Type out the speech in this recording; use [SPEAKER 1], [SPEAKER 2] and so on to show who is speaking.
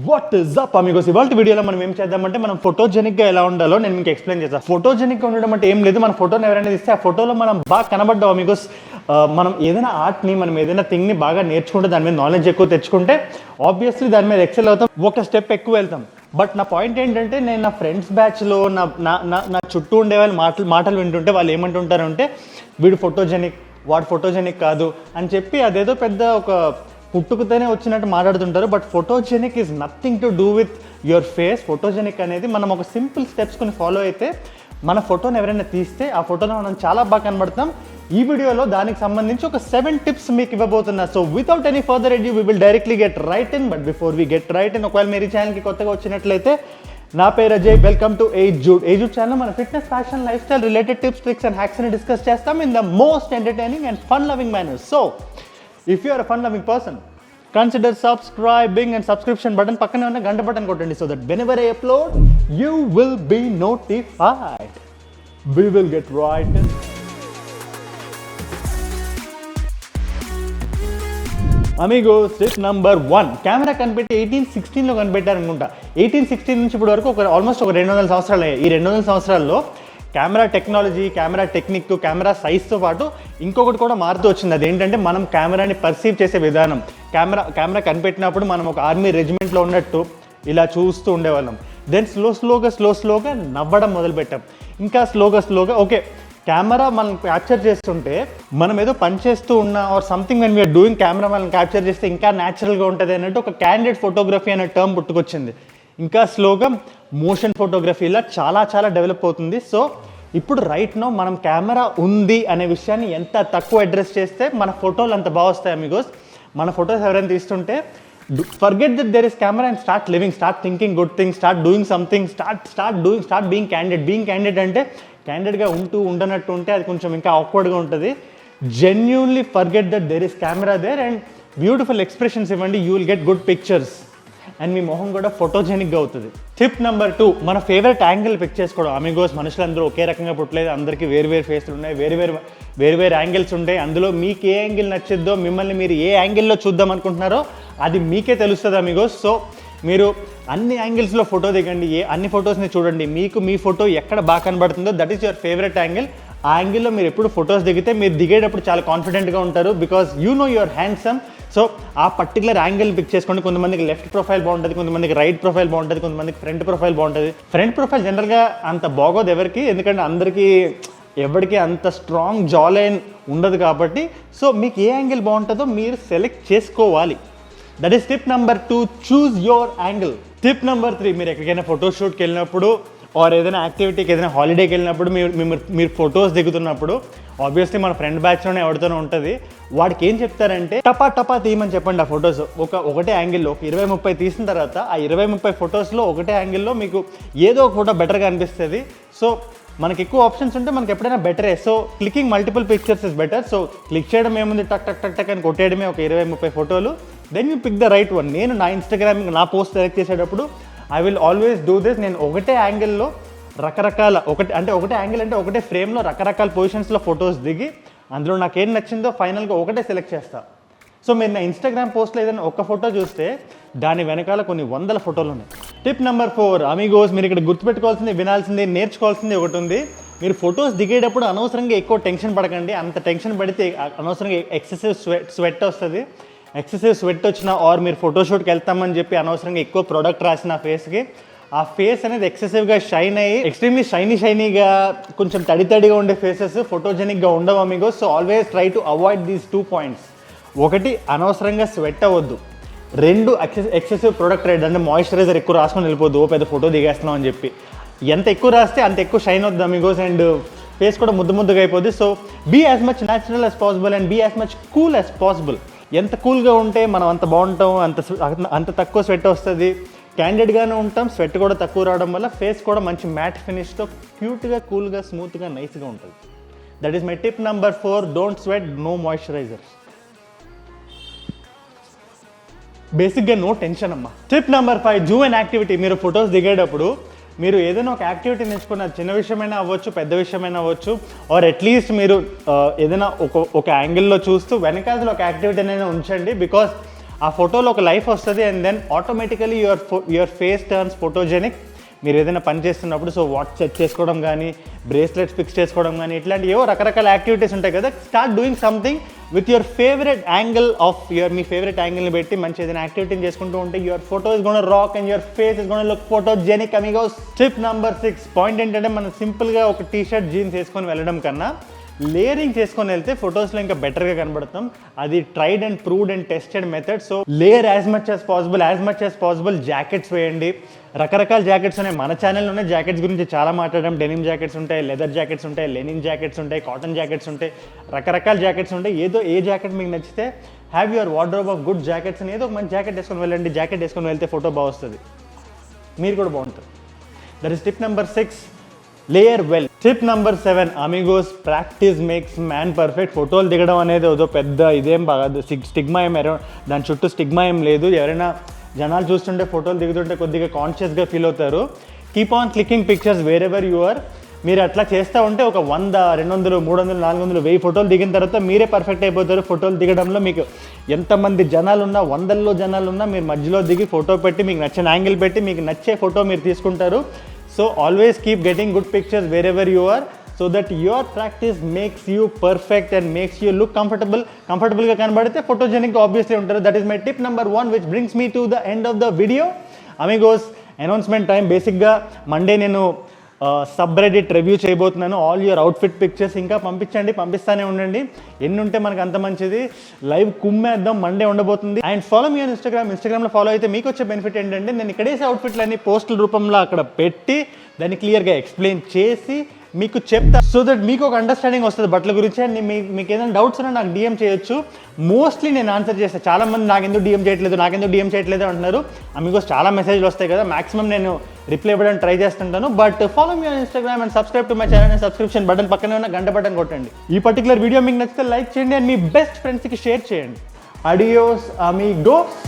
[SPEAKER 1] What is up Amigos, ఇవాళ వీడియోలో మనం ఏం చేద్దామంటే మనం ఫోటోజెనిక్గా ఎలా ఉండాలో నేను మీకు ఎక్స్ప్లెయిన్ చేస్తాను. ఫోటోజెనిక్గా ఉండడం అంటే ఏం లేదు, మన ఫోటోని ఎవరైనా తీస్తే ఆ ఫోటోలో మనం బాగా కనబడ్డాం అమిగోస్. మనం ఏదైనా ఆర్ట్ని, మనం ఏదైనా థింగ్ని బాగా నేర్చుకుంటే, దాని మీద నాలెడ్జ్ ఎక్కువ తెచ్చుకుంటే ఆబ్వియస్లీ దాని మీద ఎక్సెల్ అవుతాం, ఒక స్టెప్ ఎక్కువ వెళ్తాం. బట్ నా పాయింట్ ఏంటంటే, నేను నా ఫ్రెండ్స్ బ్యాచ్లో నా చుట్టూ ఉండే వాళ్ళు మాటలు వింటుంటే వాళ్ళు ఏమంటుంటారు అంటే, వీడు ఫోటోజెనిక్, వాడు ఫోటోజెనిక్ కాదు అని చెప్పి అదేదో పెద్ద ఒక పుట్టుకతోనే వచ్చినట్టు మాట్లాడుతుంటారు. But photogenic is nothing to do with your face. Photogenic అనేది మనం ఒక సింపుల్ స్టెప్స్ కొన్ని ఫాలో అయితే మన ఫోటోని ఎవరైనా తీస్తే ఆ ఫోటోలో మనం చాలా బాగా కనబడతాం. ఈ వీడియోలో దానికి సంబంధించి ఒక 7 టిప్స్ మీకు ఇవ్వబోతున్నా. So without any further ado we will directly get right in. But before we get right in, ఒకవేళ మీరు ఈ ఛానల్కి కొత్తగా వచ్చినట్లయితే, నా పేరు Ajay, welcome to Jude. Jude channel మన fitness, fashion, lifestyle related tips, tricks and hacks ని డిస్కస్ చేస్తాం in the most entertaining and fun loving manner. So if you are a fun loving person, consider subscribing and subscription button పక్కనే ఉన్న గంట button కొట్టండి, so that whenever I upload you will be notified. We will get right in. Amigos, tip number 1. Camera కనిపెట్టి 1816లో కనిపెట్టారు అనుకుంటా. 1816 నుంచి ఇప్పుడు వరకు ఆల్మోస్ట్ ఒక 200 సంవత్సరాలు అయ్యాయి. ఈ 200 సంవత్సరాల్లో camera technology, camera technique, camera సైజ్తో పాటు ఇంకొకటి కూడా మారుతూ వచ్చింది. అదేంటంటే మనం కెమెరాని పర్సీవ్ చేసే విధానం. కెమెరా కనిపెట్టినప్పుడు మనం ఒక ఆర్మీ రెజిమెంట్లో ఉన్నట్టు ఇలా చూస్తూ ఉండేవాళ్ళం. దెన్ స్లోగా నవ్వడం మొదలుపెట్టాం. ఇంకా స్లోగా ఓకే, కెమెరా మనం క్యాప్చర్ చేస్తుంటే మనం ఏదో పని చేస్తూ ఉన్నా or something when we are doing, camera మనం క్యాప్చర్ చేస్తే ఇంకా న్యాచురల్గా ఉంటుంది అన్నట్టు ఒక క్యాండిడ్ ఫోటోగ్రఫీ అనే టర్మ్ పుట్టుకొచ్చింది. ఇంకా స్లోగా మోషన్ ఫోటోగ్రఫీ ఇలా చాలా డెవలప్ అవుతుంది. సో ఇప్పుడు రైట్ నో మనం కెమెరా ఉంది అనే విషయాన్ని ఎంత తక్కువ అడ్రస్ చేస్తే మన ఫోటోలు అంత బాగా వస్తాయి అమిగోస్. మన ఫొటోస్ ఎవరైనా తీస్తుంటే forget that there is camera and start living, start thinking good things, start doing something, start being candid. Being candid అంటే క్యాండిడ్గా ఉండనట్టు ఉంటే అది కొంచెం ఇంకా ఆక్వర్డ్గా ఉంటుంది. Genuinely forget that there is camera there and beautiful expressions ఇవ్వండి, you will get good pictures and మీ మొహం కూడా ఫోటోజెనిక్గా అవుతుంది. టిప్ నెంబర్ 2, మన ఫేవరెట్ యాంగిల్ పిక్ చేసుకోవడం. అమిగోస్, మనుషులందరూ ఒకే రకంగా పుట్టలేదు, అందరికీ వేరు ఫేస్లు ఉన్నాయి, వేరు యాంగిల్స్ ఉంటాయి. అందులో మీకు ఏ యాంగిల్ నచ్చిద్దో, మిమ్మల్ని మీరు ఏ యాంగిల్లో చూద్దాం అనుకుంటున్నారో అది మీకే తెలుస్తుంది అమిగోస్. సో మీరు అన్ని యాంగిల్స్లో ఫోటో దిగండి, అన్ని ఫొటోస్ని చూడండి, మీకు మీ ఫోటో ఎక్కడ బాగా కనబడుతుందో that is your favourite angle. ఆ యాంగిల్లో మీరు ఎప్పుడు ఫొటోస్ దిగితే మీరు దిగేటప్పుడు చాలా కాన్ఫిడెంట్గా ఉంటారు, because you know your handsome. So ఆ పర్టికులర్ యాంగిల్ పిక్ చేసుకోండి. కొంతమందికి లెఫ్ట్ ప్రొఫైల్ బాగుంటుంది, కొంతమందికి రైట్ ప్రొఫైల్ బాగుంటుంది, కొంతమందికి ఫ్రంట్ ప్రొఫైల్ బాగుంటుంది. ఫ్రంట్ ప్రొఫైల్ జనరల్గా అంత బాగోదు ఎవరికి, ఎందుకంటే ఎవరికి అంత స్ట్రాంగ్ జా లైన్ ఉండదు కాబట్టి. సో మీకు ఏ యాంగిల్ బాగుంటుందో మీరు సెలెక్ట్ చేసుకోవాలి. That is tip number 2, choose your angle. Tip number 3, మీరు ఎక్కడికైనా ఫోటోషూట్కి వెళ్ళినప్పుడు ఆర్ ఏదైనా యాక్టివిటీకి, ఏదైనా హాలిడేకి వెళ్ళినప్పుడు మీరు ఫొటోస్ దిగుతున్నప్పుడు ఆబ్వియస్లీ మన ఫ్రెండ్ బ్యాచ్లోనే ఎవరితోనే ఉంటుంది. వాడికి ఏం చెప్తారంటే టపా తీయమని చెప్పండి. ఆ ఫొటోస్ ఒకటే యాంగిల్లో ఒక 20-30 తీసిన తర్వాత ఆ 20-30 ఫొటోస్లో ఒకటే యాంగిల్లో మీకు ఏదో ఒక ఫోటో బెటర్గా అనిపిస్తుంది. సో మనకి ఎక్కువ ఆప్షన్స్ ఉంటే మనకి ఎప్పుడైనా బెటరే. So clicking multiple pictures is better. So click చేయడం ఏముంది, టక్ అని కొట్టేయడమే ఒక 20-30 ఫోటోలు. Then you pick the right one. నేను నా ఇన్స్టాగ్రామ్ నా పోస్ట్ సెలెక్ట్ చేసేటప్పుడు I will always do this. నేను ఒకటే యాంగిల్లో రకరకాల ఒకటే యాంగిల్ అంటే ఒకటే ఫ్రేమ్లో రకరకాల పొజిషన్స్లో ఫొటోస్ దిగి అందులో నాకు ఏం నచ్చిందో ఫైనల్గా ఒకటే సెలెక్ట్ చేస్తాను. సో మీరు నా ఇన్స్టాగ్రామ్ పోస్ట్లో ఏదైనా ఒక ఫోటో చూస్తే దాని వెనకాల కొన్ని 100 ఫోటోలు ఉన్నాయి. టిప్ నెంబర్ 4, అమిగోస్, మీరు ఇక్కడ గుర్తుపెట్టుకోవాల్సింది, వినాల్సింది, నేర్చుకోవాల్సింది ఒకటి ఉంది. మీరు ఫొటోస్ దిగేటప్పుడు అనవసరంగా ఎక్కువ టెన్షన్ పడకండి. అంత టెన్షన్ పడితే అనవసరంగా ఎక్సెసివ్ స్వెట్ వస్తుంది. ఎక్సెసివ్ స్వెట్ వచ్చినా ఆర్ మీరు ఫోటోషూట్కి వెళ్తామని చెప్పి అనవసరంగా ఎక్కువ ప్రోడక్ట్ రాసిన ఫేస్కి, ఆ ఫేస్ అనేది ఎక్సెసివ్గా షైన్ అయ్యి ఎక్స్ట్రీమ్లీ షైనీగా కొంచెం తడిగా ఉండే ఫేసెస్ ఫోటోజెనిక్గా ఉండవు Amigos. So always try to avoid these 2 points. 1, అనవసరంగా స్వెట్ అవ్వద్దు. 2, ఎక్సెసివ్ ప్రోడక్ట్ రేట్ అంటే మాయిశ్చరైజర్ ఎక్కువ రాసుకొని వెళ్ళిపోద్దు, ఓ పెద్ద ఫోటో దిగేస్తున్నాం అని చెప్పి. ఎంత ఎక్కువ రాస్తే అంత ఎక్కువ షైన్ అవుతుంది అమిగోస్ అండ్ ఫేస్ కూడా ముద్దుగా అయిపోద్ది. So be as much natural as possible and be as much cool as possible. ఎంత కూల్గా ఉంటే మనం అంత బాగుంటాం, అంత తక్కువ స్వెట్ వస్తుంది. క్యాండిడ్గానే ఉంటాం, స్వెట్ కూడా తక్కువ రావడం వల్ల ఫేస్ కూడా మంచి మ్యాట్ ఫినిష్తో క్యూట్గా, కూల్గా, స్మూత్గా, నైస్గా ఉంటుంది. That is my tip number 4, don't sweat, no moisturiser. బేసిక్గా నో టెన్షన్ అమ్మా. Tip number 5, do an activity. మీరు ఫొటోస్ దిగేటప్పుడు మీరు ఏదైనా ఒక యాక్టివిటీ నేర్చుకున్న, చిన్న విషయమైనా అవ్వచ్చు, పెద్ద విషయమైనా అవ్వచ్చు, ఆర్ అట్లీస్ట్ మీరు ఏదైనా ఒక యాంగిల్లో చూస్తూ వెనకాల ఒక యాక్టివిటీ అనేది ఉంచండి. బికాస్ ఆ ఫోటోలో ఒక లైఫ్ వస్తుంది and then automatically your face turns photogenic. మీరు ఏదైనా పని చేస్తున్నప్పుడు సో వాచ్ సెట్ చేసుకోవడం కానీ, బ్రేస్లెట్స్ ఫిక్స్ చేసుకోవడం కానీ, ఇట్లాంటి ఏవో రకరకాల యాక్టివిటీస్ ఉంటాయి కదా. Start doing something with your favourite angle of మీ ఫేవరెట్ యాంగిల్ని పెట్టి మంచి ఏదైనా యాక్టివిటీని చేసుకుంటూ ఉంటే your photo is gonna rock and your face is gonna look photogenic amigos. Tip number 6 point ఏంటంటే, మనం సింపుల్గా ఒక టీషర్ట్ జీన్స్ వేసుకొని వెళ్ళడం కన్నా లేయరింగ్ చేసుకొని వెళ్తే ఫొటోస్లో ఇంకా బెటర్గా కనబడతాం. అది tried and proved and tested method. So layer as much as possible jackets వేయండి. రకరకాల జాకెట్స్ ఉన్నాయి. మన ఛానల్లోనే జాకెట్స్ గురించి చాలా మాట్లాడడం. డెనిమ్ జాకెట్స్ ఉంటాయి, లెదర్ జాకెట్స్ ఉంటాయి, లెనిన్ జాకెట్స్ ఉంటాయి, కాటన్ జాకెట్స్ ఉంటాయి, రకరకాల జాకెట్స్ ఉంటాయి. ఏదో ఏ జాకెట్ మీకు నచ్చితే have your wardrobe of good jackets అని ఏదో ఒక మంచి జాకెట్ వేసుకొని వెళ్ళండి. జాకెట్ వేసుకొని వెళ్తే ఫోటో బాగుస్తుంది, మీరు కూడా బాగుంటుంది. That is tip number 6, layer well. Tip number 7 Amigos, practice makes man perfect. ఫోటోలు దిగడం అనేది ఏదో పెద్ద ఇదేం బాగా స్టిగ్మా ఏం దాని చుట్టూ స్టిగ్మా ఏం లేదు. ఎవరైనా జనాలు చూస్తుంటే ఫోటోలు దిగుతుంటే కొద్దిగా కాన్షియస్గా ఫీల్ అవుతారు. Keep on clicking pictures wherever you are. మీరు అట్లా చేస్తూ ఉంటే ఒక 100, 200, 300, 400, 1000 ఫోటోలు దిగిన తర్వాత మీరే పర్ఫెక్ట్ అయిపోతారు. ఫోటోలు దిగడంలో మీకు ఎంతమంది జనాలు ఉన్నా, వందల్లో జనాలు ఉన్నా, మీరు మధ్యలో దిగి ఫోటో పెట్టి మీకు నచ్చిన యాంగిల్ పెట్టి మీకు నచ్చే ఫోటో మీరు తీసుకుంటారు. So always keep getting good pictures wherever you are so that your practice makes you perfect and makes you look comfortable ga kanabadite photogenic obviously untaru. That is my tip number 1, which brings me to the end of the video. Amigos, announcement time. Basic ga Monday nenu subreddit review చేయబోతున్నాను. All your outfit pictures ఇంకా పంపిస్తానే ఉండండి. ఎన్ని ఉంటే మనకు అంత మంచిది. Live కుమ్మేద్దాం, మండే ఉండబోతుంది. అండ్ ఫాలో మీ ఆన్ ఇన్స్టాగ్రామ్లో ఫాలో అయితే మీకు వచ్చే బెనిఫిట్ ఏంటంటే, నేను ఇక్కడేసే అవుట్ఫిట్లన్నీ పోస్టుల రూపంలో అక్కడ పెట్టి దాన్ని క్లియర్గా ఎక్స్ప్లెయిన్ చేసి మీకు చెప్తా. సో దట్ మీకు ఒక అండర్స్టాండింగ్ వస్తుంది బట్టల గురించి. అండ్ మీకు ఏదైనా డౌట్స్ ఉన్నా నాకు డిఎం చేయొచ్చు. మోస్ట్లీ నేను ఆన్సర్ చేస్తాను. చాలామంది నాకెందుకు డిఎం చేయట్లేదు అంటున్నారు. అమిగోస్ చాలా మెసేజ్లు వస్తాయి కదా, మాక్సిమం నేను రిప్లై ఇవ్వడానికి ట్రై చేస్తుంటాను. But follow me on Instagram and subscribe to my channel and subscription button పక్కనే ఉన్న గంట బటన్ కొట్టండి. ఈ పర్టికులర్ వీడియో మీకు నచ్చితే లైక్ చేయండి అండ్ మీ బెస్ట్ ఫ్రెండ్స్కి షేర్ చేయండి. Adios Amigos.